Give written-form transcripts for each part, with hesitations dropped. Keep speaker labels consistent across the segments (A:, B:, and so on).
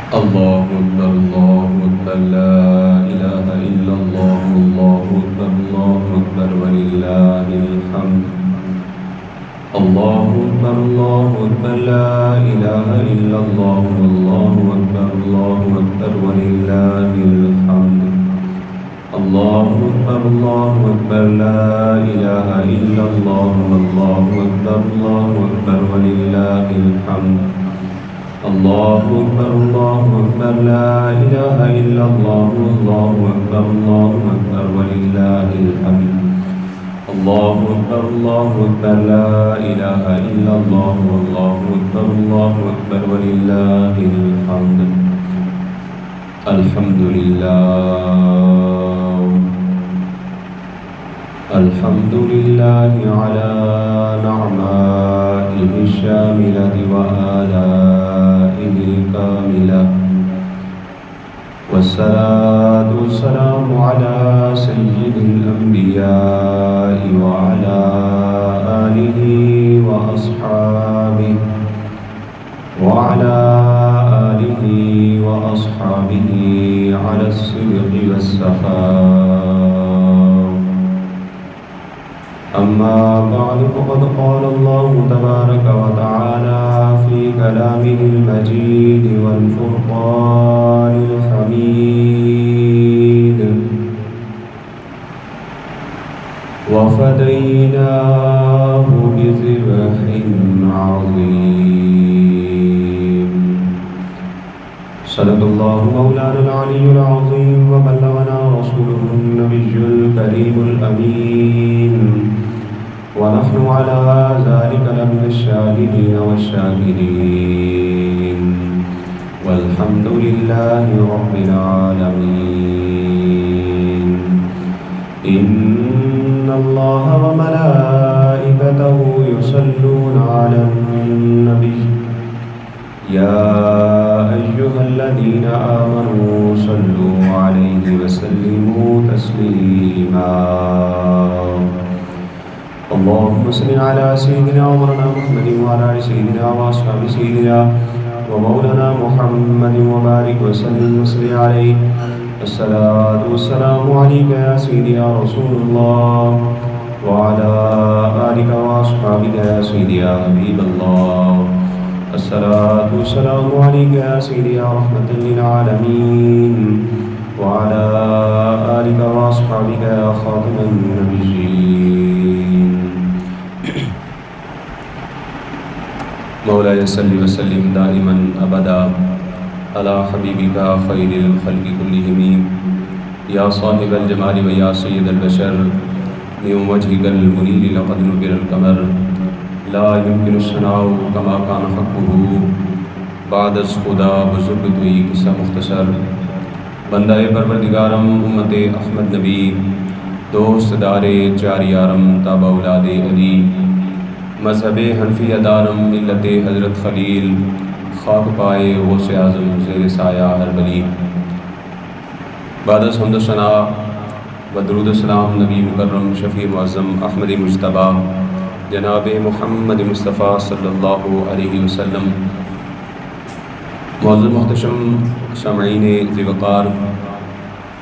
A: الله أكبر الله أكبر لا إله إلا الله الله أكبر الله أكبر ولله الحمد الله أكبر الله أكبر لا إله إلا الله الله أكبر الله أكبر ولله الحمد الله أكبر الله أكبر لا إله إلا الله الله أكبر الله أكبر ولله الحمد الله أكبر الله أكبر لا إله إلا الله الله أكبر الله أكبر ولله الحمد الله أكبر الله أكبر لا إله إلا الله الله أكبر الله أكبر ولله الحمد الحمد لله الحمد لله على نعمائه الشاملة وآلائه الكاملة والصلاة والسلام على سيد الأنبياء وعلى آله وأصحابه على الصدق والسخاء أما بعد فقد قال الله تبارك وتعالى في كلامه المجيد والفرقان الحميد وفديناه بذبح عظيم صدق الله مولانا العلي العظيم وبلغنا رسوله النبي الكريم الأمين ونحن على ذلك لمن الشاهدين والشاكرين والحمد لله رب العالمين إن الله وملائكته يصلون على النبي يا أيها الذين آمنوا صلوا عليه وسلموا تسليما اللهم صل على سيدنا ومولانا محمد وعلى آل سيدنا وأصحاب سيدنا ومولانا محمد وبارك وسلم وصل عليه الصلاة والسلام عليك يا سيدي يا رسول الله وعلى آلك وأصحابك يا سيدي يا حبيب الله الصلاة والسلام عليك يا سيدي يا رحمة للعالمين وعلى آلك وأصحابك يا خاتم النبيين مولاي صل وسلم دائما أبدا على حبيبك خير الخلق كلهم يا صاحب الجمال ويا سيد البشر من وجهك المنير لقد نكر القمر لا يمكن الثناء كما كان حقه بعد از خدا بزرگ توئی قصہ مختصر بندہ پروردگارم امت احمد نبی دوست دار چار یارم تابع اولاد علی مذہب حنفیہ دارم ملت حضرت خلیل خاک پائے غوث اعظم زیر سایہ ہر ولی بعد از حمد و ثنا و درود السلام نبی مکرم شفیع معظم احمد مجتبیٰ جناب محمد مصطفیٰ صلی اللہ علیہ وسلم معزز محتشم سامعین ذی وقار،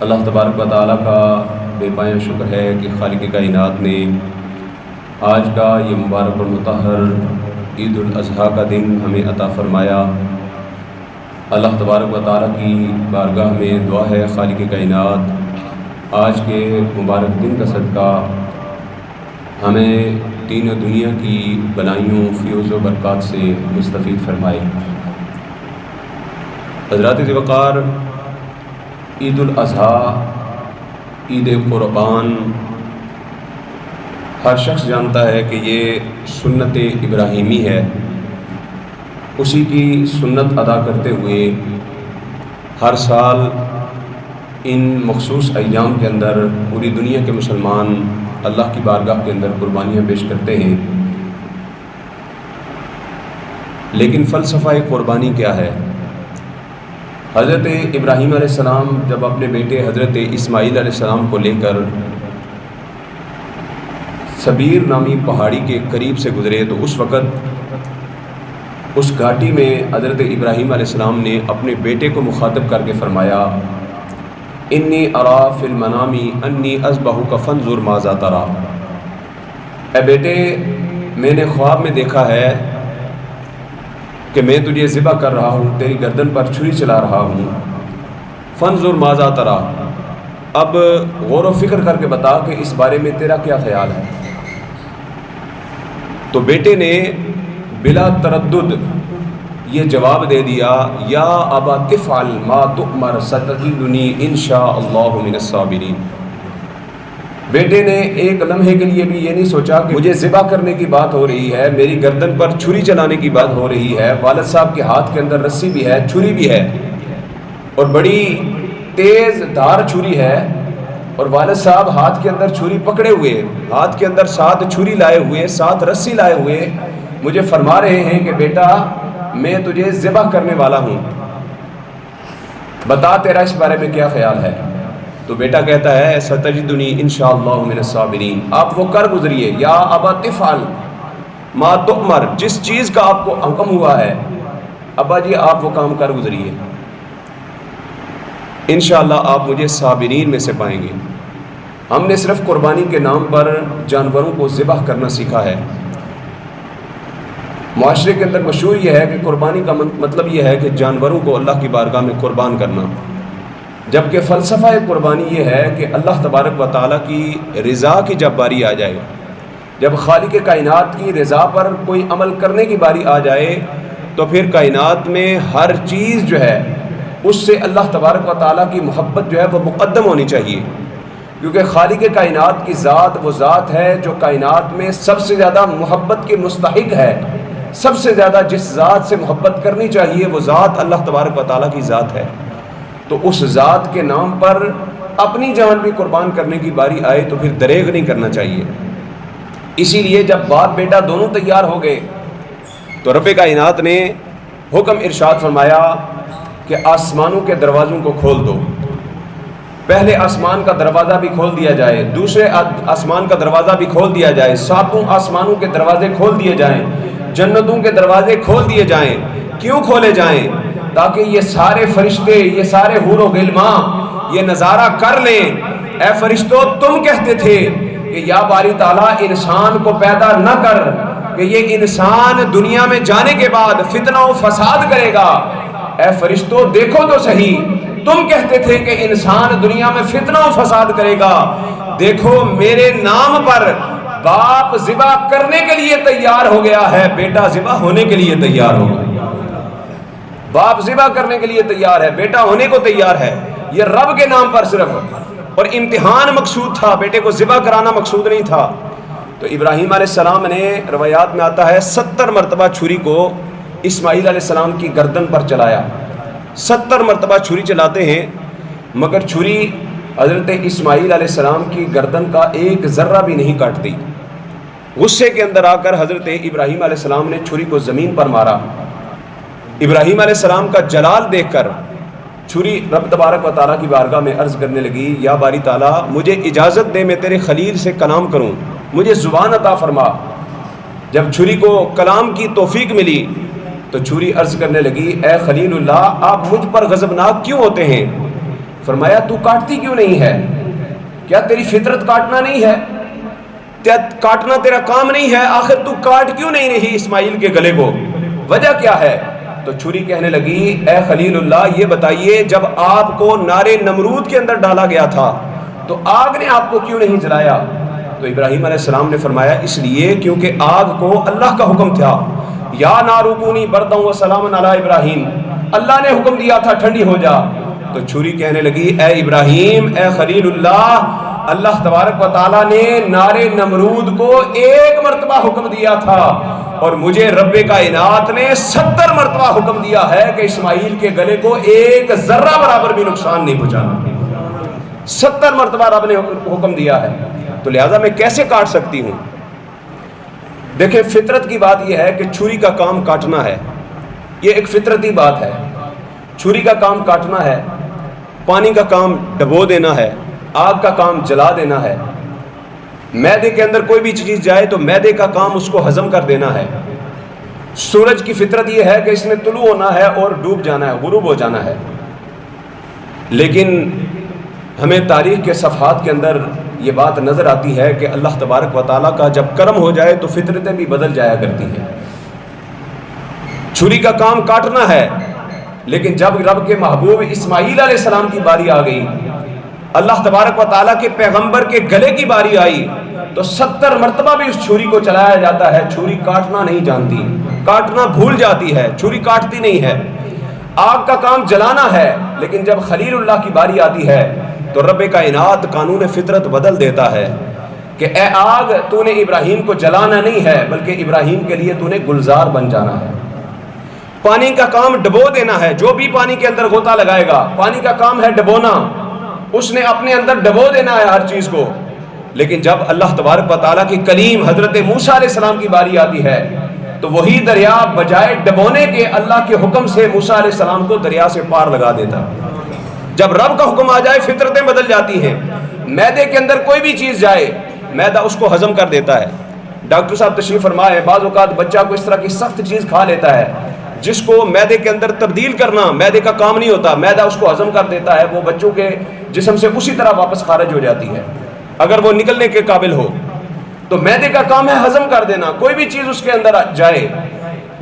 A: اللہ تبارک و تعالیٰ کا بے پایہ شکر ہے کہ خالق کائنات نے آج کا یہ مبارک اور مطہر عید الاضحیٰ کا دن ہمیں عطا فرمایا۔ اللہ تبارک و تعالیٰ کی بارگاہ میں دعا ہے خالق کائنات آج کے مبارک دن کا صدقہ ہمیں دین و دنیا کی بلائیوں فیوز و برکات سے مستفید فرمائے۔ حضرات ذی وقار، عید الاضحیٰ، عید قربان، ہر شخص جانتا ہے کہ یہ سنت ابراہیمی ہے۔ اسی کی سنت ادا کرتے ہوئے ہر سال ان مخصوص ایام کے اندر پوری دنیا کے مسلمان اللہ کی بارگاہ کے اندر قربانیاں پیش کرتے ہیں۔ لیکن فلسفہ قربانی کیا ہے؟ حضرت ابراہیم علیہ السلام جب اپنے بیٹے حضرت اسماعیل علیہ السلام کو لے کر سبیر نامی پہاڑی کے قریب سے گزرے تو اس وقت اس گھاٹی میں حضرت ابراہیم علیہ السلام نے اپنے بیٹے کو مخاطب کر کے فرمایا انی ارا فی المنام انی اذبحک فانظر ماذا تری، اے بیٹے میں نے خواب میں دیکھا ہے کہ میں تجھے ذبح کر رہا ہوں، تیری گردن پر چھری چلا رہا ہوں، فانظر ماذا تری، اب غور و فکر کر کے بتا کہ اس بارے میں تیرا کیا خیال ہے۔ تو بیٹے نے بلا تردد یہ جواب دے دیا یا ابا تفعل ما تؤمر ستجدنی انشاء اللہ من الصابرین۔ بیٹے نے ایک لمحے کے لیے بھی یہ نہیں سوچا کہ مجھے ذبح کرنے کی بات ہو رہی ہے، میری گردن پر چھری چلانے کی بات ہو رہی ہے، والد صاحب کے ہاتھ کے اندر رسی بھی ہے، چھری بھی ہے اور بڑی تیز دھار چھری ہے، اور والد صاحب ہاتھ کے اندر چھری پکڑے ہوئے، ہاتھ کے اندر ساتھ چھری لائے ہوئے، ساتھ رسی لائے ہوئے مجھے فرما رہے ہیں کہ بیٹا میں تجھے ذبح کرنے والا ہوں، بتا تیرا اس بارے میں کیا خیال ہے۔ تو بیٹا کہتا ہے ستجدنی انشاءاللہ من الصابرین، آپ وہ کر گزریے یا ابا تفعل ما تؤمر، جس چیز کا آپ کو حکم ہوا ہے ابا جی آپ وہ کام کر گزریے، انشاءاللہ آپ مجھے صابرین میں سے پائیں گے۔ ہم نے صرف قربانی کے نام پر جانوروں کو ذبح کرنا سیکھا ہے۔ معاشرے کے اندر مشہور یہ ہے کہ قربانی کا مطلب یہ ہے کہ جانوروں کو اللہ کی بارگاہ میں قربان کرنا، جبکہ فلسفہ قربانی یہ ہے کہ اللہ تبارک و تعالیٰ کی رضا کی جب باری آ جائے، جب خالق کائنات کی رضا پر کوئی عمل کرنے کی باری آ جائے تو پھر کائنات میں ہر چیز جو ہے اس سے اللہ تبارک و تعالیٰ کی محبت جو ہے وہ مقدم ہونی چاہیے، کیونکہ خالق کائنات کی ذات وہ ذات ہے جو کائنات میں سب سے زیادہ محبت کے مستحق ہے، سب سے زیادہ جس ذات سے محبت کرنی چاہیے وہ ذات اللہ تبارک و تعالیٰ کی ذات ہے۔ تو اس ذات کے نام پر اپنی جان بھی قربان کرنے کی باری آئے تو پھر دریغ نہیں کرنا چاہیے۔ اسی لیے جب باپ بیٹا دونوں تیار ہو گئے تو رب کائنات نے حکم ارشاد فرمایا کہ آسمانوں کے دروازوں کو کھول دو، پہلے آسمان کا دروازہ بھی کھول دیا جائے، دوسرے آسمان کا دروازہ بھی کھول دیا جائے، ساتوں آسمانوں کے دروازے کھول دیے جائیں، جنتوں کے دروازے کھول دیے جائیں۔ کیوں کھولے جائیں؟ تاکہ یہ سارے فرشتے، یہ سارے حور و غلمان یہ نظارہ کر لیں، اے فرشتوں تم کہتے تھے کہ یا باری تعالیٰ انسان کو پیدا نہ کر کہ یہ انسان دنیا میں جانے کے بعد فتنہ و فساد کرے گا، اے فرشتوں دیکھو تو صحیح، تم کہتے تھے کہ انسان دنیا میں فتنہ و فساد کرے گا، دیکھو میرے نام پر باپ ذبح کرنے کے لیے تیار ہو گیا ہے، بیٹا ذبح ہونے کے لیے تیار ہو گیا۔ باپ ذبح کرنے کے لیے تیار ہے، بیٹا ہونے کو تیار ہے، یہ رب کے نام پر صرف، اور امتحان مقصود تھا، بیٹے کو ذبح کرانا مقصود نہیں تھا۔ تو ابراہیم علیہ السلام نے، روایات میں آتا ہے 70 مرتبہ چھری کو اسماعیل علیہ السلام کی گردن پر چلایا، 70 مرتبہ چھری چلاتے ہیں مگر چھری حضرت اسماعیل علیہ السلام کی گردن کا ایک ذرہ بھی نہیں کاٹتی۔ غصے کے اندر آ کر حضرت ابراہیم علیہ السلام نے چھری کو زمین پر مارا۔ ابراہیم علیہ السلام کا جلال دیکھ کر چھری رب تبارک و تعالیٰ کی بارگاہ میں عرض کرنے لگی یا باری تعالیٰ مجھے اجازت دے میں تیرے خلیل سے کلام کروں، مجھے زبان عطا فرما۔ جب چھری کو کلام کی توفیق ملی تو چھری عرض کرنے لگی اے خلیل اللہ آپ مجھ پر غضبناک کیوں ہوتے ہیں؟ فرمایا تو کاٹتی کیوں نہیں ہے؟ کیا تیری فطرت کاٹنا نہیں ہے؟ کاٹنا تیرا کام نہیں ہے؟ آخر تو کاٹ کیوں نہیں رہی اسماعیل کے گلے کو؟ وجہ کیا ہے؟ تو چھری کہنے لگی اے خلیل اللہ یہ بتائیے جب آپ کو نارے نمرود کے اندر ڈالا گیا تھا تو آگ نے آپ کو کیوں نہیں جلایا؟ تو ابراہیم علیہ السلام نے فرمایا اس لیے کیونکہ آگ کو اللہ کا حکم تھا یا نارو کونی برداً و سلام علی ابراہیم، اللہ نے حکم دیا تھا ٹھنڈی ہو جا۔ تو چھری کہنے لگی اے ابراہیم اے خلیل اللہ، اللہ تبارک و تعالیٰ نے نارے نمرود کو 1 مرتبہ حکم دیا تھا اور مجھے رب کائنات نے 70 مرتبہ حکم دیا ہے کہ اسماعیل کے گلے کو 1 ذرہ برابر بھی نقصان نہیں پہنچانا۔ 70 مرتبہ رب نے حکم دیا ہے، تو لہذا میں کیسے کاٹ سکتی ہوں؟ دیکھیں فطرت کی بات یہ ہے کہ چھری کا کام کاٹنا ہے، یہ ایک فطرتی بات ہے۔ چھری کا کام کاٹنا ہے، پانی کا کام ڈبو دینا ہے، آگ کا کام جلا دینا ہے، معدے کے اندر کوئی بھی چیز جائے تو معدے کا کام اس کو ہضم کر دینا ہے۔
B: سورج کی فطرت یہ ہے کہ اس نے طلوع ہونا ہے اور ڈوب جانا ہے، غروب ہو جانا ہے، لیکن ہمیں تاریخ کے صفحات کے اندر یہ بات نظر آتی ہے کہ اللہ تبارک و تعالیٰ کا جب کرم ہو جائے تو فطرتیں بھی بدل جایا کرتی ہیں۔ چھری کا کام کاٹنا ہے، لیکن جب رب کے محبوب اسماعیل علیہ السلام کی باری آ گئی، اللہ تبارک و تعالیٰ کے پیغمبر کے گلے کی باری آئی، تو 70 مرتبہ بھی اس چھری کو چلایا جاتا ہے۔ چھری کاٹنا نہیں جانتی، کاٹنا بھول جاتی ہے، چھری کاٹتی نہیں ہے۔ آگ کا کام جلانا ہے، لیکن جب خلیل اللہ کی باری آتی ہے تو رب کائنات قانون فطرت بدل دیتا ہے کہ اے آگ، تو نے ابراہیم کو جلانا نہیں ہے، بلکہ ابراہیم کے لیے تو نے گلزار بن جانا ہے۔ پانی کا کام ڈبو دینا ہے، جو بھی پانی کے اندر غوطہ لگائے گا، پانی کا کام ہے ڈبونا، اس نے اپنے اندر ڈبو دینا ہے ہر چیز کو۔ لیکن جب اللہ تبارک و تعالیٰ کی کلیم حضرت موسیٰ علیہ السلام کی باری آتی ہے تو وہی دریا بجائے ڈبونے کے اللہ کے حکم سے موسیٰ علیہ السلام کو دریا سے پار لگا دیتا۔ جب رب کا حکم آ جائے فطرتیں بدل جاتی ہیں۔ معدے کے اندر کوئی بھی چیز جائے، معدہ اس کو ہضم کر دیتا ہے۔ ڈاکٹر صاحب تشریف فرمائے، بعض اوقات بچہ کو اس طرح کی سخت چیز کھا لیتا ہے جس کو معدے کے اندر تبدیل کرنا معدے کا کام نہیں ہوتا، معدہ اس کو ہضم کر دیتا ہے، وہ بچوں کے جسم سے اسی طرح واپس خارج ہو جاتی ہے اگر وہ نکلنے کے قابل ہو۔ تو معدے کا کام ہے ہضم کر دینا، کوئی بھی چیز اس کے اندر جائے۔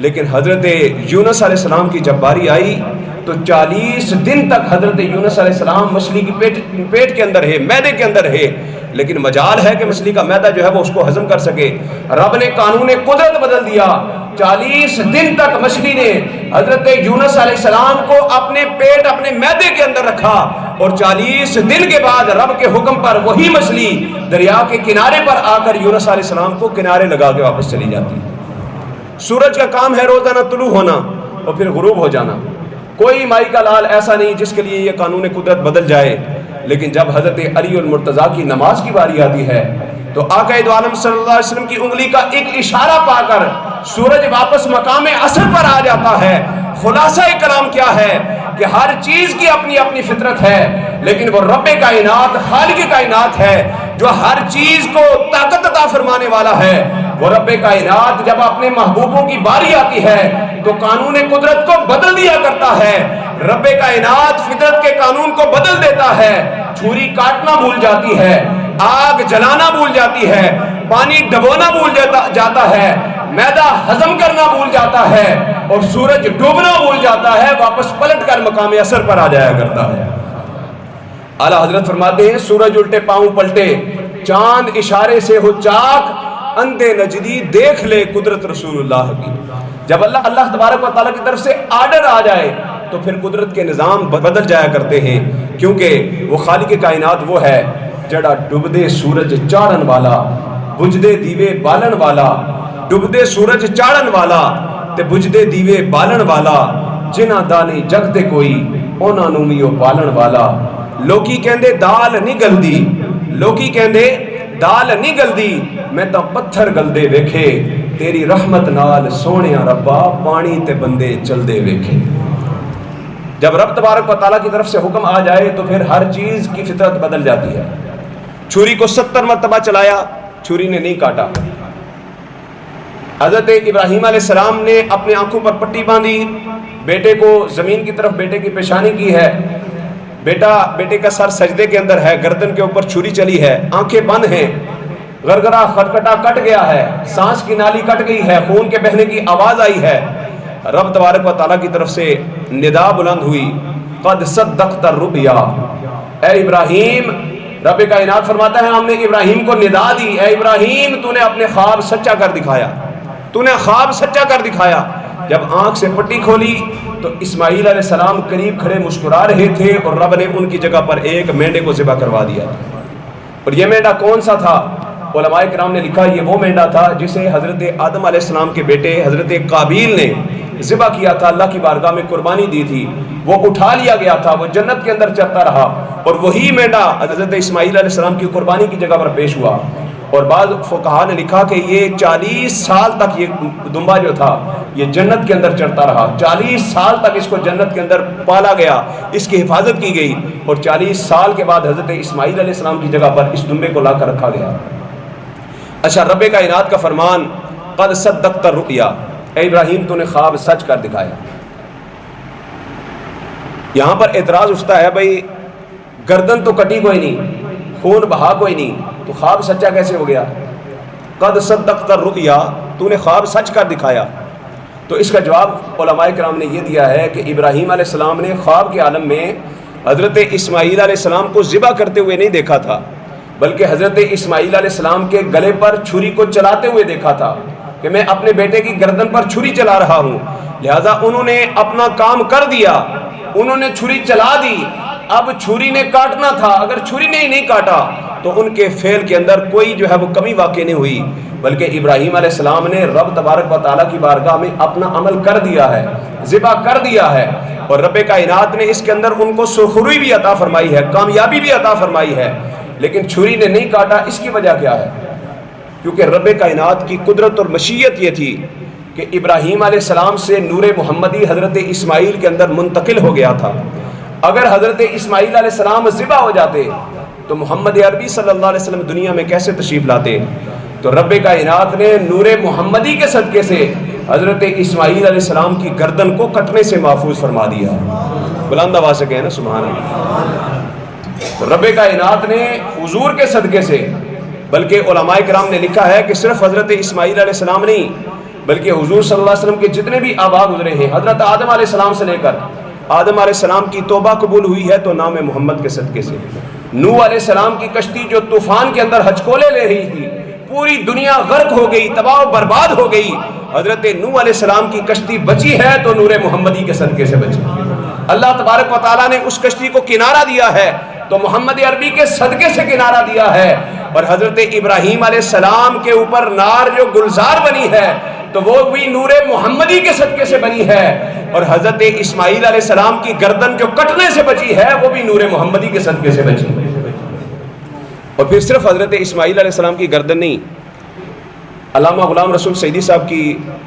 B: لیکن حضرت یونس علیہ السلام کی جب باری آئی تو 40 دن تک حضرت یونس علیہ السلام مچھلی کی پیٹ کے اندر ہے، معدے کے اندر ہے، لیکن مجال ہے کہ مچھلی کا معدہ جو ہے وہ اس کو ہضم کر سکے۔ رب نے قانون قدرت بدل دیا۔ 40 دن تک مچھلی نے حضرت یونس علیہ السلام کو اپنے پیٹ، اپنے معدے کے اندر رکھا، اور 40 دن کے بعد رب کے حکم پر وہی مچھلی دریا کے کنارے پر آ کر یونس علیہ السلام کو کنارے لگا کے واپس چلی جاتی۔ سورج کا کام ہے روزانہ طلوع ہونا اور پھر غروب ہو جانا۔ کوئی مائی کا لال ایسا نہیں جس کے لیے یہ قانون قدرت بدل جائے۔ لیکن جب حضرت علی المرتضیٰ کی نماز کی باری آتی ہے تو آقا دو عالم صلی اللہ علیہ وسلم کی انگلی کا ایک اشارہ پا کر سورج واپس مقام اصل پر آ جاتا ہے۔ خلاصہ کلام کیا ہے کہ ہر چیز کی اپنی اپنی فطرت ہے، لیکن وہ رب کائنات، خالق کائنات ہے جو ہر چیز کو طاقت عطا فرمانے والا ہے۔ وہ رب کائنات جب اپنے محبوبوں کی باری آتی ہے تو قانون قدرت کو بدل دیا کرتا ہے۔ رب کائنات فطرت کے قانون کو بدل دیتا ہے۔ چھری کاٹنا بھول جاتی ہے، آگ جلانا بھول جاتی ہے، پانی ڈبونا بھول جاتا ہے، معدہ ہضم کرنا بھول جاتا ہے، اور سورج ڈوبنا بھول جاتا ہے، واپس پلٹ کر مقام اثر پر آ جایا کرتا ہے۔ اعلیٰ حضرت فرماتے ہیں سورج الٹے پاؤں پلٹے، چاند اشارے سے ہو چاک، اندھے نجدی دیکھ لے قدرت رسول اللہ کی۔ جب اللہ تبارک و تعالیٰ کی طرف سے آرڈر آ جائے تو پھر قدرت کے نظام بدل جایا کرتے ہیں، کیونکہ وہ خالق کائنات وہ ہے جڑا ڈبدے سورج چاڑن والا، بجھدے دیوے بالن والا، ڈبدے سورج چاڑن والا تے بجھدے دیوے بالن والا، جنہ دانی جگ تے کوئی انہاں نوں وی او پالن والا۔ لوکی کہندے دال نہیں گلدی، لوکی کہندے دال نہیں گلدی، میں تا پتھر گلدے ویکھے، تیری رحمت نال سونیا ربا پانی تے بندے چلدے ویکھے۔ جب رب تبارک و تعالیٰ کی طرف سے حکم آ جائے تو پھر ہر چیز کی فطرت بدل جاتی ہے۔ چھری کو 70 مرتبہ چلایا، چھری نے نہیں کاٹا۔ حضرت ابراہیم علیہ السلام نے اپنے آنکھوں پر پٹی باندھی، بیٹے کو زمین کی طرف بیٹے کی پیشانی کی ہے، بیٹے کا سر سجدے کے اندر ہے، گردن کے اوپر چھری چلی ہے، آنکھیں بند ہیں، گرگرا خٹکھٹا کٹ گیا ہے، سانس کی نالی کٹ گئی ہے، خون کے بہنے کی آواز آئی ہے۔ رب تبارک و تعالیٰ کی طرف سے ندا بلند ہوئی، قد صدقت الرؤیا، اے ابراہیم۔ رب کائنات فرماتا ہے ہم نے ابراہیم کو ندا دی، اے ابراہیم تو نے اپنے خواب سچا کر دکھایا، تو نے خواب سچا کر دکھایا۔ جب آنکھ سے پٹی کھولی تو اسماعیل علیہ السلام قریب کھڑے مسکرا رہے تھے، اور رب نے ان کی جگہ پر ایک مینڈے کو ذبح کروا دیا۔ اور یہ مینڈا کون سا تھا؟ علماء کرام نے لکھا یہ وہ مینڈا تھا جسے حضرت آدم علیہ السلام کے بیٹے حضرت قابیل نے ذبح کیا تھا، اللہ کی بارگاہ میں قربانی دی تھی، وہ اٹھا لیا گیا تھا، وہ جنت کے اندر چرتا رہا، اور وہی مینڈا حضرت اسماعیل علیہ السلام کی قربانی کی جگہ پر پیش ہوا۔ اور بعض فقہاء نے لکھا کہ یہ 40 سال تک یہ دمبا جو تھا یہ جنت کے اندر چرتا رہا، 40 سال تک اس کو جنت کے اندر پالا گیا، اس کی حفاظت کی گئی، اور 40 سال کے بعد حضرت اسماعیل علیہ السلام کی جگہ پر اس دمبے کو لا کر رکھا گیا۔ اچھا، رب کائنات کا فرمان قد صدقت الرؤیا، اے ابراہیم تو نے خواب سچ کر دکھایا۔ یہاں پر اعتراض اٹھتا ہے بھائی گردن تو کٹی کوئی نہیں، خون بہا کوئی نہیں، تو خواب سچا کیسے ہو گیا؟ قد صدقت الرؤیا، تو نے خواب سچ کر دکھایا۔ تو اس کا جواب علماء کرام نے یہ دیا ہے کہ ابراہیم علیہ السلام نے خواب کے عالم میں حضرت اسماعیل علیہ السلام کو ذبح کرتے ہوئے نہیں دیکھا تھا، بلکہ حضرت اسماعیل علیہ السلام کے گلے پر چھری کو چلاتے ہوئے دیکھا تھا کہ میں اپنے بیٹے کی گردن پر چھری چلا رہا ہوں، لہذا انہوں نے اپنا کام کر دیا، انہوں نے چھری چلا دی، اب چھری نے کاٹنا تھا، اگر چھری نے ہی نہیں کاٹا تو ان کے فعل کے اندر کوئی جو ہے وہ کمی واقع نہیں ہوئی، بلکہ ابراہیم علیہ السلام نے رب تبارک و تعالیٰ کی بارگاہ میں اپنا عمل کر دیا ہے، ذبح کر دیا ہے، اور رب کائنات نے اس کے اندر ان کو سرخروئی بھی عطا فرمائی ہے، کامیابی بھی عطا فرمائی ہے، لیکن چھری نے نہیں کاٹا۔ اس کی وجہ کیا ہے؟ کیونکہ رب کائنات کی قدرت اور مشیت یہ تھی کہ ابراہیم علیہ السلام سے نور محمدی حضرت اسماعیل کے اندر منتقل ہو گیا تھا۔ اگر حضرت اسماعیل علیہ السلام ذبح ہو جاتے تو محمد عربی صلی اللہ علیہ وسلم دنیا میں کیسے تشریف لاتے؟ تو رب کائنات نے نور محمدی کے صدقے سے حضرت اسماعیل علیہ السلام کی گردن کو کٹنے سے محفوظ فرما دیا۔ بلند آواز سے کہیں نا سبحان اللہ۔ تو رب کائنات نے حضور کے صدقے سے، بلکہ علماء کرام نے لکھا ہے کہ صرف حضرت اسماعیل علیہ السلام نہیں بلکہ حضور صلی اللہ علیہ وسلم کے جتنے بھی آبا گزرے ہیں، حضرت آدم علیہ السلام سے لے کر آدم علیہ السلام کی توبہ قبول ہوئی ہے تو نام محمد کے صدقے سے۔ نوح علیہ السلام کی کشتی جو طوفان کے اندر ہچکولے لے رہی تھی، پوری دنیا غرق ہو گئی، تباہ و برباد ہو گئی، حضرت نوح علیہ السلام کی کشتی بچی ہے تو نور محمدی کے صدقے سے بچی۔ اللہ تبارک و تعالیٰ نے اس کشتی کو کنارہ دیا ہے تو محمد عربی کے صدقے سے کنارہ دیا ہے، اور حضرت ابراہیم علیہ السلام کے اوپر نار جو گلزار بنی ہے تو وہ بھی نور محمدی کے صدقے سے بنی ہے، اور حضرت اسماعیل علیہ السلام کی گردن جو کٹنے سے بچی ہے وہ بھی نور محمدی کے صدقے سے بچی۔ اور پھر صرف حضرت اسماعیل علیہ السلام کی گردن نہیں، علامہ غلام رسول سعیدی صاحب کی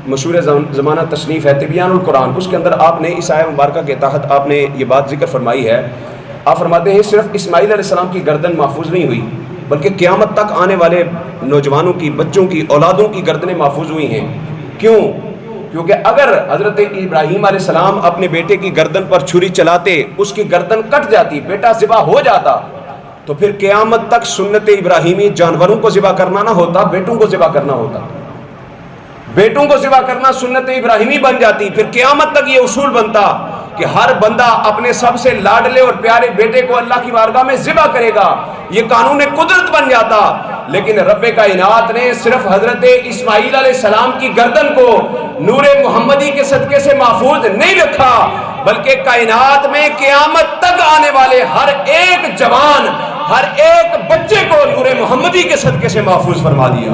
B: مشہور زمانہ تصنیف ہے تبیان القرآن، اس کے اندر آپ نے اس آیہ مبارکہ کے تحت آپ نے یہ بات ذکر فرمائی ہے۔ آپ فرماتے ہیں صرف اسماعیل علیہ السلام کی گردن محفوظ نہیں ہوئی بلکہ قیامت تک آنے والے نوجوانوں کی، بچوں کی، اولادوں کی گردنیں محفوظ ہوئی ہیں۔ کیوں؟ کیونکہ اگر حضرت ابراہیم علیہ السلام اپنے بیٹے کی گردن پر چھری چلاتے، اس کی گردن کٹ جاتی، بیٹا ذبح ہو جاتا، تو پھر قیامت تک سنت ابراہیمی جانوروں کو ذبح کرنا نہ ہوتا، بیٹوں کو ذبح کرنا ہوتا، بیٹوں کو ذبح کرنا سنت ابراہیمی بن جاتی، پھر قیامت تک یہ اصول بنتا کہ ہر بندہ اپنے سب سے لاڈلے اور پیارے بیٹے کو اللہ کی بارگاہ میں ذبح کرے گا، یہ قانون قدرت بن جاتا۔ لیکن رب کائنات نے صرف حضرت اسماعیل علیہ السلام کی گردن کو نور محمدی کے صدقے سے محفوظ نہیں رکھا، بلکہ کائنات میں قیامت تک آنے والے ہر ایک جوان، ہر ایک بچے کو نور محمدی کے صدقے سے محفوظ فرما دیا۔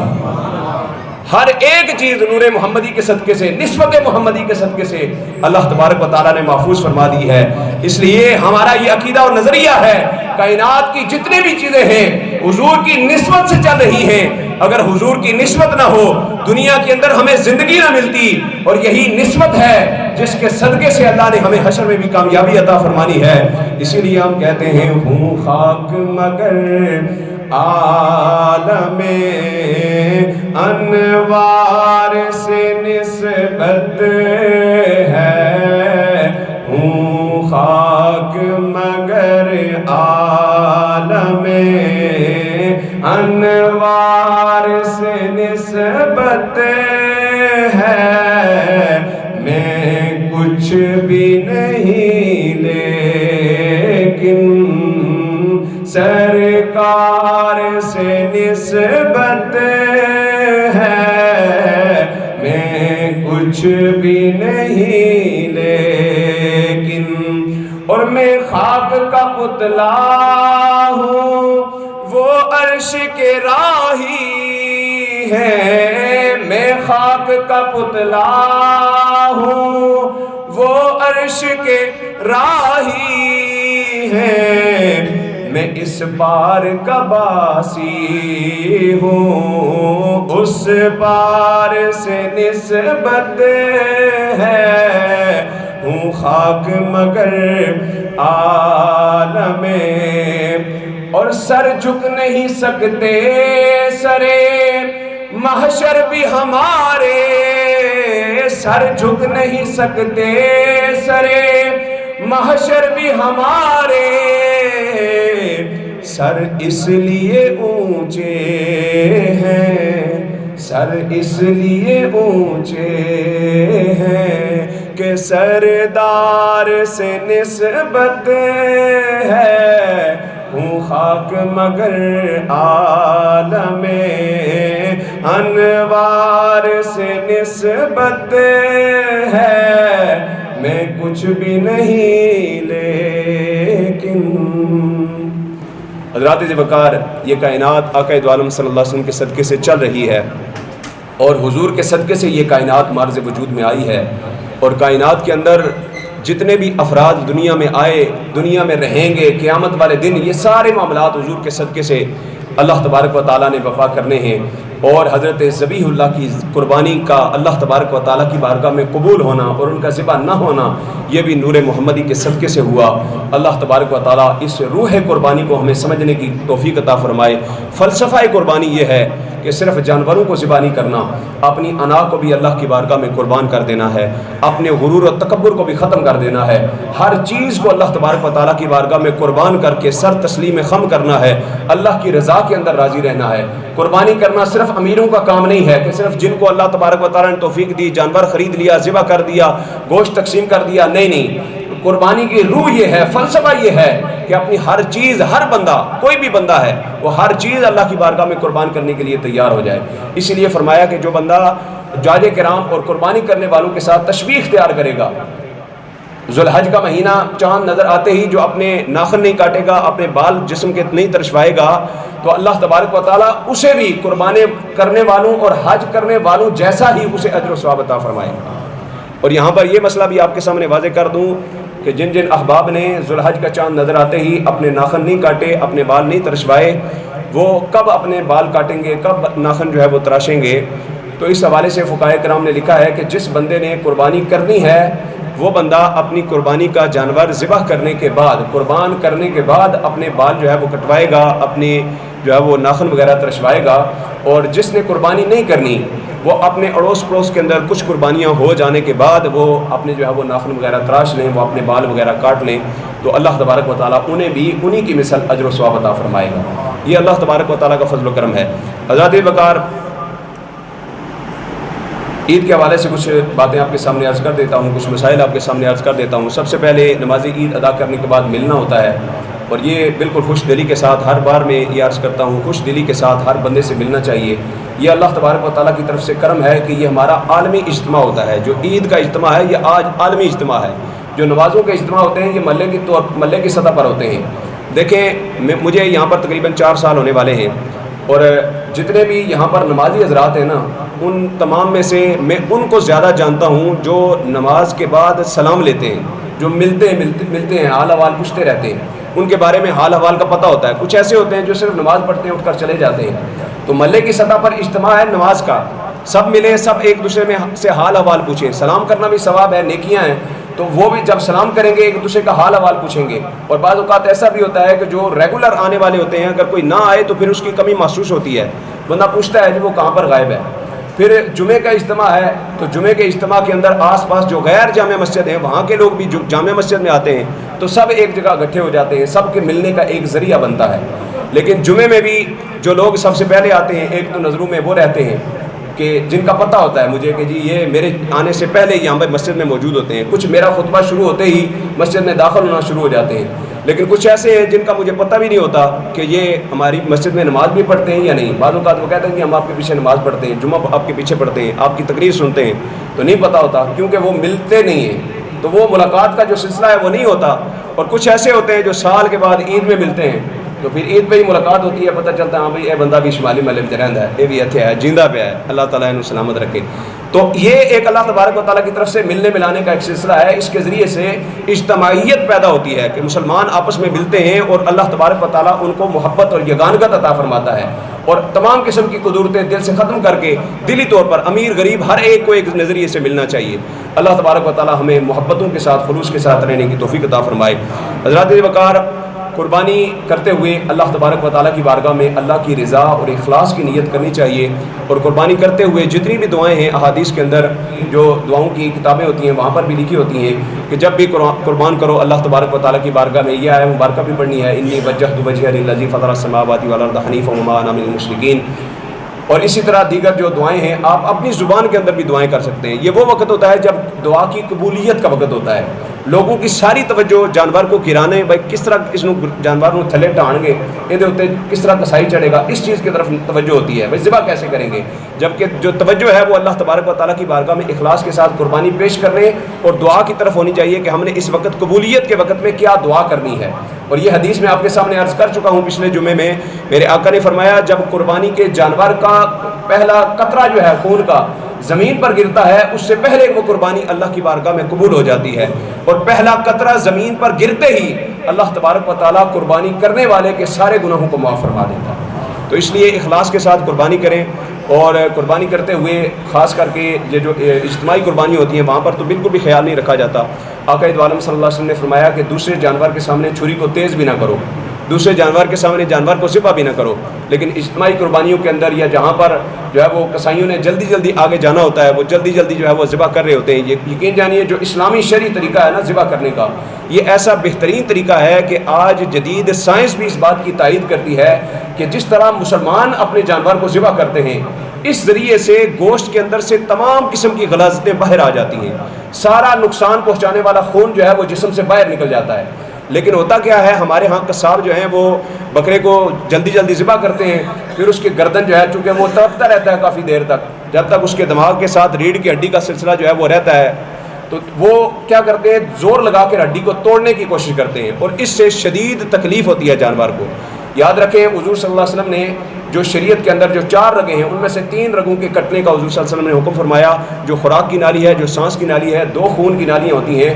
B: ہر ایک چیز نور محمدی کے صدقے سے، نسبت محمدی کے صدقے سے اللہ تبارک و تعالیٰ نے محفوظ فرما دی ہے۔ اس لیے ہمارا یہ عقیدہ اور نظریہ ہے، کائنات کی جتنے بھی چیزیں ہیں حضور کی نسبت سے چل رہی ہیں، اگر حضور کی نسبت نہ ہو دنیا کے اندر ہمیں زندگی نہ ملتی، اور یہی نسبت ہے جس کے صدقے سے اللہ نے ہمیں حشر میں بھی کامیابی عطا فرمانی ہے۔ اسی لیے ہم کہتے ہیں ہوں خاک مگر عالم انوار سے نسبت ہے، ہوں خاک مگر عالم انوار سے نسبت ہے، میں کچھ بھی نہیں لیکن سرکار سے نسبت ہے، میں کچھ بھی نہیں لیکن، اور میں خاک کا پتلا ہوں وہ عرش کے راہی ہے، میں خاک کا پتلا ہوں وہ عرش کے راہی ہے، میں اس پار کا باسی ہوں اس پار سے نسبت ہے، ہوں خاک مگر عالم، اور سر جھک نہیں سکتے سرے محشر بھی ہمارے، سر جھک نہیں سکتے سرے محشر بھی ہمارے، سر اس لیے اونچے ہیں، سر اس لیے اونچے ہیں کہ سردار سے نسبت ہے، ہوں خاک مگر عالم انوار سے نسبت ہے، میں کچھ بھی نہیں لیکن۔ حضرات ذوالفقار، یہ کائنات آقا دو عالم صلی اللہ علیہ وسلم کے صدقے سے چل رہی ہے، اور حضور کے صدقے سے یہ کائنات معرض وجود میں آئی ہے، اور کائنات کے اندر جتنے بھی افراد دنیا میں آئے، دنیا میں رہیں گے قیامت والے دن، یہ سارے معاملات حضور کے صدقے سے اللہ تبارک و تعالیٰ نے وفا کرنے ہیں، اور حضرت ذبیح اللہ کی قربانی کا اللہ تبارک و تعالیٰ کی بارگاہ میں قبول ہونا اور ان کا ذبح نہ ہونا، یہ بھی نور محمدی کے صدقے سے ہوا۔ اللہ تبارک و تعالیٰ اس روح قربانی کو ہمیں سمجھنے کی توفیق عطا فرمائے۔ فلسفہ قربانی یہ ہے کہ صرف جانوروں کو ذبح نہیں کرنا، اپنی انا کو بھی اللہ کی بارگاہ میں قربان کر دینا ہے، اپنے غرور و تکبر کو بھی ختم کر دینا ہے، ہر چیز کو اللہ تبارک و تعالیٰ کی بارگاہ میں قربان کر کے سر تسلیم خم کرنا ہے، اللہ کی رضا کے اندر راضی رہنا ہے۔ قربانی کرنا صرف امیروں کا کام نہیں ہے کہ صرف جن کو اللہ تبارک و تعالیٰ نے توفیق دی جانور خرید لیا، ذبح کر دیا، گوشت تقسیم کر دیا، نہیں۔ قربانی کی روح یہ ہے، فلسفہ یہ ہے کہ اپنی ہر چیز، ہر بندہ، کوئی بھی بندہ ہے، وہ ہر چیز اللہ کی بارگاہ میں قربان کرنے کے لیے تیار ہو جائے۔ اسی لیے فرمایا کہ جو بندہ جاج کرام اور قربانی کرنے والوں کے ساتھ تشبیہ اختیار کرے گا، ذوالحج کا مہینہ چاند نظر آتے ہی جو اپنے ناخن نہیں کاٹے گا، اپنے بال جسم کے نہیں ترشوائے گا، تو اللہ تبارک و تعالیٰ اسے بھی قربانی کرنے والوں اور حج کرنے والوں جیسا ہی اسے اجر و ثواب عطا فرمائے گا۔ اور یہاں پر یہ مسئلہ بھی آپ کے سامنے واضح کر دوں کہ جن جن احباب نے ذوالحج کا چاند نظر آتے ہی اپنے ناخن نہیں کاٹے، اپنے بال نہیں ترشوائے، وہ کب اپنے بال کاٹیں گے، کب ناخن جو ہے وہ تراشیں گے؟ تو اس حوالے سے فقہائے کرام نے لکھا ہے کہ جس بندے نے قربانی کرنی ہے وہ بندہ اپنی قربانی کا جانور ذبح کرنے کے بعد، قربان کرنے کے بعد اپنے بال جو ہے وہ کٹوائے گا، اپنی جو ہے وہ ناخن وغیرہ ترشوائے گا، اور جس نے قربانی نہیں کرنی وہ اپنے اڑوس پڑوس کے اندر کچھ قربانیاں ہو جانے کے بعد وہ اپنے جو ہے وہ ناخن وغیرہ تراش لیں، وہ اپنے بال وغیرہ کاٹ لیں، تو اللہ تبارک و تعالیٰ انہیں بھی انہی کی مثل اجر و ثواب عطا فرمائے گا۔ یہ اللہ تبارک و تعالیٰ کا فضل و کرم ہے۔ حضرات وقار، عید کے حوالے سے کچھ باتیں آپ کے سامنے عرض کر دیتا ہوں، کچھ مسائل آپ کے سامنے عرض کر دیتا ہوں۔ سب سے پہلے نماز عید ادا کرنے کے بعد ملنا ہوتا ہے، اور یہ بالکل خوش دلی کے ساتھ ہر بار میں یہ عرض کرتا ہوں، خوش دلی کے ساتھ ہر بندے سے ملنا چاہیے۔ یہ اللہ تبارک و تعالیٰ کی طرف سے کرم ہے کہ یہ ہمارا عالمی اجتماع ہوتا ہے۔ جو عید کا اجتماع ہے یہ آج عالمی اجتماع ہے۔ جو نمازوں کے اجتماع ہوتے ہیں یہ محلے کی سطح پر ہوتے ہیں۔ دیکھیں، مجھے یہاں پر تقریباً 4 سال ہونے والے ہیں، اور جتنے بھی یہاں پر نمازی حضرات ہیں نا، ان تمام میں سے میں ان کو زیادہ جانتا ہوں جو نماز کے بعد سلام لیتے ہیں، جو ملتے ہیں، حال احوال پوچھتے رہتے ہیں، ان کے بارے میں حال احوال کا پتہ ہوتا ہے۔ کچھ ایسے ہوتے ہیں جو صرف نماز پڑھتے ہیں، اٹھ کر چلے جاتے ہیں۔ تو محلے کی سطح پر اجتماع ہے نماز کا، سب ملیں، سب ایک دوسرے میں سے حال احوال پوچھیں۔ سلام کرنا بھی ثواب ہے، نیکیاں ہیں، تو وہ بھی جب سلام کریں گے ایک دوسرے کا حال احوال پوچھیں گے۔ اور بعض اوقات ایسا بھی ہوتا ہے کہ جو ریگولر آنے والے ہوتے ہیں، اگر کوئی نہ آئے تو پھر اس کی کمی محسوس ہوتی ہے، بندہ پوچھتا ہے جی وہ کہاں پر غائب ہے۔ پھر جمعے کا اجتماع ہے، تو جمعے کے اجتماع کے اندر آس پاس جو غیر جامع مسجد ہیں وہاں کے لوگ بھی جو جامع مسجد میں آتے ہیں، تو سب ایک جگہ اکٹھے ہو جاتے ہیں، سب کے ملنے کا ایک ذریعہ بنتا ہے۔ لیکن جمعے میں بھی جو لوگ سب سے پہلے آتے ہیں، ایک تو نظروں میں وہ رہتے ہیں کہ جن کا پتہ ہوتا ہے مجھے کہ جی یہ میرے آنے سے پہلے یہاں پر مسجد میں موجود ہوتے ہیں، کچھ میرا خطبہ شروع ہوتے ہی مسجد میں داخل ہونا شروع ہو جاتے ہیں۔ لیکن کچھ ایسے ہیں جن کا مجھے پتہ بھی نہیں ہوتا کہ یہ ہماری مسجد میں نماز بھی پڑھتے ہیں یا نہیں۔ بعض اوقات وہ کہتے ہیں کہ ہم آپ کے پیچھے نماز پڑھتے ہیں، جمعہ آپ کے پیچھے پڑھتے ہیں، آپ کی تقریر سنتے ہیں، تو نہیں پتہ ہوتا کیونکہ وہ ملتے نہیں ہیں، تو وہ ملاقات کا جو سلسلہ ہے وہ نہیں ہوتا۔ اور کچھ ایسے ہوتے ہیں جو سال کے بعد عید میں ملتے ہیں، تو پھر عید پہ ہی ملاقات ہوتی ہے، پتہ چلتا ہے ہاں بھائی یہ بندہ بھی شمالی محلے میں رہتا ہے، یہ بھی اتھے ہے، جیندہ پہ ہے، اللہ تعالیٰ انہوں سلامت رکھے۔ تو یہ ایک اللہ تبارک و تعالیٰ کی طرف سے ملنے ملانے کا ایک سلسلہ ہے، اس کے ذریعے سے اجتماعیت پیدا ہوتی ہے کہ مسلمان آپس میں ملتے ہیں اور اللہ تبارک و تعالیٰ ان کو محبت اور یگانگت عطا فرماتا ہے، اور تمام قسم کی قدرتیں دل سے ختم کر کے دلی طور پر امیر غریب ہر ایک کو ایک نظریے سے ملنا چاہیے۔ اللہ تبارک و تعالیٰ ہمیں محبتوں کے ساتھ خلوص کے ساتھ رہنے کی توفیق عطا فرمائے۔ حضرات وقار، قربانی کرتے ہوئے اللہ تبارک و تعالیٰ کی بارگاہ میں اللہ کی رضا اور اخلاص کی نیت کرنی چاہیے، اور قربانی کرتے ہوئے جتنی بھی دعائیں ہیں احادیث کے اندر جو دعاؤں کی کتابیں ہوتی ہیں وہاں پر بھی لکھی ہوتی ہیں کہ جب بھی قربان کرو اللہ تبارک و تعالیٰ کی بارگاہ میں یہ آیت مبارکہ بھی پڑھنی ہے، انی وجہت وجہی للذی فطر السماوات والارض حنیفا وما انا من المشرکین، اور اسی طرح دیگر جو دعائیں ہیں آپ اپنی زبان کے اندر بھی دعائیں کر سکتے ہیں۔ یہ وہ وقت ہوتا ہے جب دعا کی قبولیت کا وقت ہوتا ہے، لوگوں کی ساری توجہ جانور کو گرانے، بھائی کس طرح اس جانور کو تھلے ٹان گے، یہ ہوتے کس طرح کسائی چڑھے گا، اس چیز کی طرف توجہ ہوتی ہے، بھائی ذبح کیسے کریں گے، جبکہ جو توجہ ہے وہ اللہ تبارک و تعالیٰ کی بارگاہ میں اخلاص کے ساتھ قربانی پیش کرنے اور دعا کی طرف ہونی چاہیے کہ ہم نے اس وقت قبولیت کے وقت میں کیا دعا کرنی ہے۔ اور یہ حدیث میں آپ کے سامنے عرض کر چکا ہوں پچھلے جمعے میں، میرے آقا نے فرمایا جب قربانی کے جانور کا پہلا قطرہ جو ہے خون کا زمین پر گرتا ہے، اس سے پہلے وہ قربانی اللہ کی بارگاہ میں قبول ہو جاتی ہے، اور پہلا قطرہ زمین پر گرتے ہی اللہ تبارک و تعالیٰ قربانی کرنے والے کے سارے گناہوں کو معاف فرما دیتا ہے۔ تو اس لیے اخلاص کے ساتھ قربانی کریں، اور قربانی کرتے ہوئے خاص کر کے یہ جو اجتماعی قربانی ہوتی ہیں وہاں پر تو بالکل بھی خیال نہیں رکھا جاتا۔ آقا عالم صلی اللہ علیہ وسلم نے فرمایا کہ دوسرے جانور کے سامنے چھری کو تیز بھی نہ کرو، دوسرے جانور کے سامنے جانور کو ذبح بھی نہ کرو، لیکن اجتماعی قربانیوں کے اندر یا جہاں پر جو ہے وہ کسائیوں نے جلدی جلدی آگے جانا ہوتا ہے، وہ جلدی جلدی جو ہے وہ ذبح کر رہے ہوتے ہیں، یہ یقین جانیے جو اسلامی شرعی طریقہ ہے نا ذبح کرنے کا، یہ ایسا بہترین طریقہ ہے کہ آج جدید سائنس بھی اس بات کی تائید کرتی ہے کہ جس طرح مسلمان اپنے جانور کو ذبح کرتے ہیں، اس ذریعے سے گوشت کے اندر سے تمام قسم کی غلاظتیں باہر آ جاتی ہیں، سارا نقصان پہنچانے والا خون جو ہے وہ جسم سے باہر نکل جاتا ہے۔ لیکن ہوتا کیا ہے، ہمارے ہاں قصاب جو ہیں وہ بکرے کو جلدی جلدی ذبح کرتے ہیں، پھر اس کی گردن جو ہے چونکہ وہ تڑپتا رہتا ہے کافی دیر تک، جب تک اس کے دماغ کے ساتھ ریڑھ کی ہڈی کا سلسلہ جو ہے وہ رہتا ہے، تو وہ کیا کرتے ہیں زور لگا کے ہڈی کو توڑنے کی کوشش کرتے ہیں، اور اس سے شدید تکلیف ہوتی ہے جانور کو۔ یاد رکھیں حضور صلی اللہ علیہ وسلم نے جو شریعت کے اندر جو 4 رگیں ہیں ان میں سے 3 رگوں کے کٹنے کا حضور صلی اللہ علیہ وسلم نے حکم فرمایا، جو خوراک کی نالی ہے، جو سانس کی نالی ہے، 2 خون کی نالیاں ہوتی ہیں،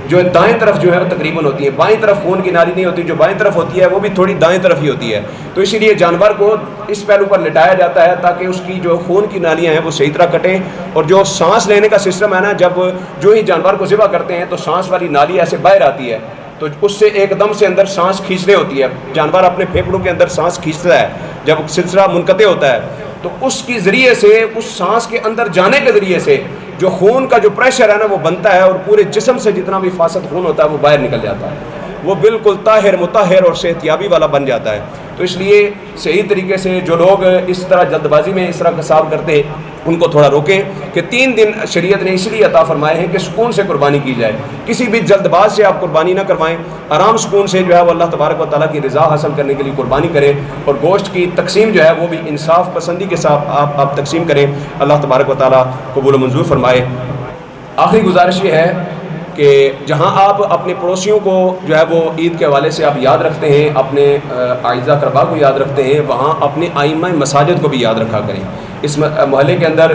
B: جو دائیں طرف جو ہے وہ تقریباً ہوتی ہے، بائیں طرف خون کی نالی نہیں ہوتی، جو بائیں طرف ہوتی ہے وہ بھی تھوڑی دائیں طرف ہی ہوتی ہے، تو اسی لیے جانور کو اس پہلو پر لٹایا جاتا ہے تاکہ اس کی جو خون کی نالیاں ہیں وہ صحیح طرح کٹیں، اور جو سانس لینے کا سسٹم ہے نا، جب جو ہی جانور کو ذبح کرتے ہیں تو سانس والی نالی ایسے باہر آتی ہے، تو اس سے ایک دم سے اندر سانس کھینچنے ہوتی ہے، جانور اپنے پھیپھڑوں کے اندر سانس کھینچتا ہے جب سلسلہ منقطع ہوتا ہے، تو اس کی ذریعے سے اس سانس کے اندر جانے کے ذریعے سے جو خون کا جو پریشر ہے نا وہ بنتا ہے، اور پورے جسم سے جتنا بھی فاسد خون ہوتا ہے وہ باہر نکل جاتا ہے، وہ بالکل طاہر مطہر اور صحت یابی والا بن جاتا ہے۔ تو اس لیے صحیح طریقے سے جو لوگ اس طرح جلد بازی میں اس طرح قصاب کرتے ہیں ان کو تھوڑا روکیں کہ 3 دن شریعت نے اس لیے عطا فرمائے ہیں کہ سکون سے قربانی کی جائے، کسی بھی جلد باز سے آپ قربانی نہ کروائیں، آرام سکون سے جو ہے وہ اللہ تبارک و تعالیٰ کی رضا حاصل کرنے کے لیے قربانی کریں، اور گوشت کی تقسیم جو ہے وہ بھی انصاف پسندی کے ساتھ آپ تقسیم کریں، اللہ تبارک و تعالیٰ قبول و منظور فرمائے۔ آخری گزارش یہ ہے کہ جہاں آپ اپنے پڑوسیوں کو جو ہے وہ عید کے حوالے سے آپ یاد رکھتے ہیں، اپنے اعزا اقربا کو یاد رکھتے ہیں، وہاں اپنے ائمہ مساجد کو بھی یاد رکھا کریں۔ اس محلے کے اندر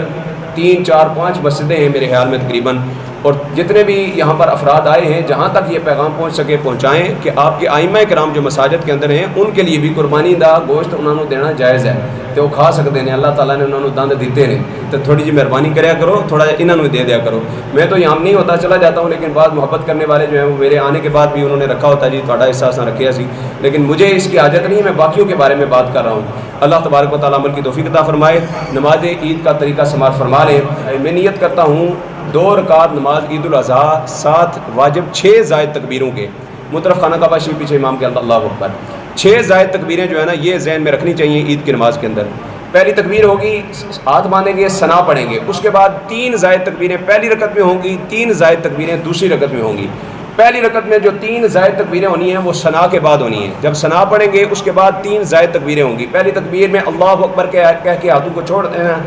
B: 3 4 5 مسجدیں ہیں میرے خیال میں تقریباً، اور جتنے بھی یہاں پر افراد آئے ہیں جہاں تک یہ پیغام پہنچ سکے پہنچائیں کہ آپ کے ائمہ کرام جو مساجد کے اندر ہیں ان کے لیے بھی قربانی دا گوشت انہوں نے دینا جائز ہے، تو وہ کھا سکتے ہیں، اللہ تعالیٰ نے انہوں نے دند دیتے ہیں، تو تھوڑی جی مہربانی کریا کرو، تھوڑا انہوں نے دے دیا کرو۔ میں تو یہاں نہیں ہوتا چلا جاتا ہوں، لیکن بعض محبت کرنے والے جو ہیں وہ میرے آنے کے بعد بھی انہوں نے رکھا ہوتا ہے، جی تھوڑا احساس نہ رکھیا سی، لیکن مجھے اس کی حاجت نہیں ہے، میں باقیوں کے بارے میں بات کر رہا ہوں۔ اللہ تبارک و تعالیٰ عمل کی توفیق عطا فرمائے، نماز عید کا طریقہ سماعت فرما لیں۔ میں نیت کرتا ہوں 2 رکعت نماز عید الاضحیٰ 7 واجب 6 زائد تکبیروں کے، مطرف خانہ کعبہ شریف پیچھے امام کے اللہ اکبر، 6 زائد تکبیریں جو ہے نا یہ ذہن میں رکھنی چاہیے عید کی نماز کے اندر۔ پہلی تکبیر ہوگی، ہاتھ باندھیں گے، ثنا پڑھیں گے، اس کے بعد 3 زائد تکبیریں پہلی رکعت میں ہوں گی، 3 زائد تکبیریں دوسری رکعت میں ہوں گی۔ پہلی رکعت میں جو 3 زائد تکبیریں ہونی ہیں وہ ثنا کے بعد ہونی ہیں، جب ثنا پڑھیں گے اس کے بعد 3 زائد تکبیریں ہوں گی۔ پہلی تکبیر میں اللہ اکبر کہہ کے ہاتھوں کو چھوڑ دینا ہے،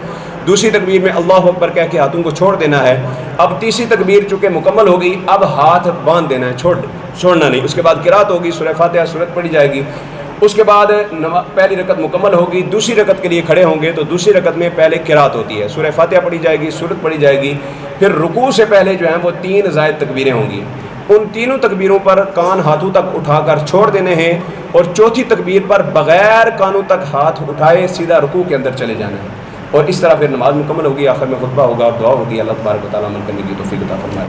B: دوسری تکبیر میں اللہ اکبر کہہ کے ہاتھوں کو چھوڑ دینا ہے۔ اب تیسری تکبیر چونکہ مکمل ہوگی، اب ہاتھ باندھ دینا ہے، چھوڑنا نہیں۔ اس کے بعد قرات ہوگی، سورہ فاتحہ سورت پڑھی جائے گی۔ اس کے بعد پہلی رکعت مکمل ہوگی، دوسری رکعت کے لیے کھڑے ہوں گے تو دوسری رکعت میں پہلے قرات ہوتی ہے، سورہ فاتحہ پڑھی جائے گی، سورت پڑھی جائے گی، پھر رکوع سے پہلے جو ہیں وہ 3 زائد تکبیریں ہوں گی۔ ان تینوں تکبیروں پر کان ہاتھوں تک اٹھا کر چھوڑ دینے ہیں، اور چوتھی تکبیر پر بغیر کانوں تک ہاتھ اٹھائے سیدھا رکوع کے اندر چلے جانا ہے، اور اس طرح پھر نماز مکمل ہوگی۔ آخر میں خطبہ ہوگا اور دعا ہوگی۔ اللہ تبارک و تعالیٰ عمل کرنے کی توفیق عطا فرمائے۔